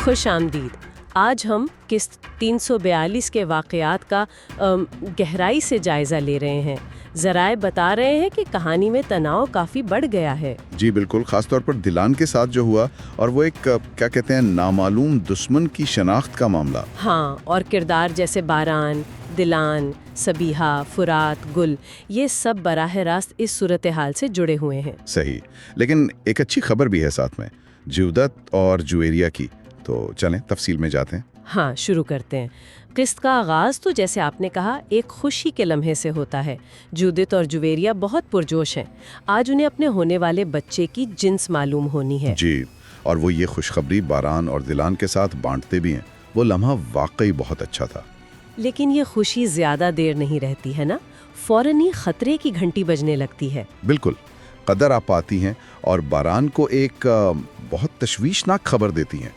खुश आमदीद। आज हम किस्त 342 के वाक़यात का गहराई से जायज़ा ले रहे हैं। ज़राए बता रहे हैं कि कहानी में तनाव काफ़ी बढ़ गया है। जी बिल्कुल, खासतौर पर दिलान के साथ जो हुआ, और वो एक क्या कहते हैं, नामालूम दुश्मन की शनाख्त का मामला। हाँ, और किरदार जैसे बारान, दिलान, सबीहा, फुरात, गुल, ये सब बराह रास्त इस सूरत हाल से जुड़े हुए हैं। सही, लेकिन एक अच्छी खबर भी है साथ में, जुवदत और जुवेरिया की। तो चलें तफसील में जाते हैं। हाँ, शुरू करते हैं। किस्त का आगाज़ तो जैसे आपने कहा एक खुशी के लम्हे से होता है। जुदित और जुवेरिया बहुत पुरजोश हैं। आज उन्हें अपने होने वाले बच्चे की जिन्स मालूम होनी है। जी, और वो ये खुशखबरी बारान और दिलान के साथ बांटते भी हैं। वो लम्हा वाकई बहुत अच्छा था। लेकिन ये खुशी ज़्यादा देर नहीं रहती है ना, फौरन ही खतरे की घंटी बजने लगती है। बिल्कुल, कदर आप आती हैं और बारान को एक बहुत तशवीशनाक खबर देती हैं।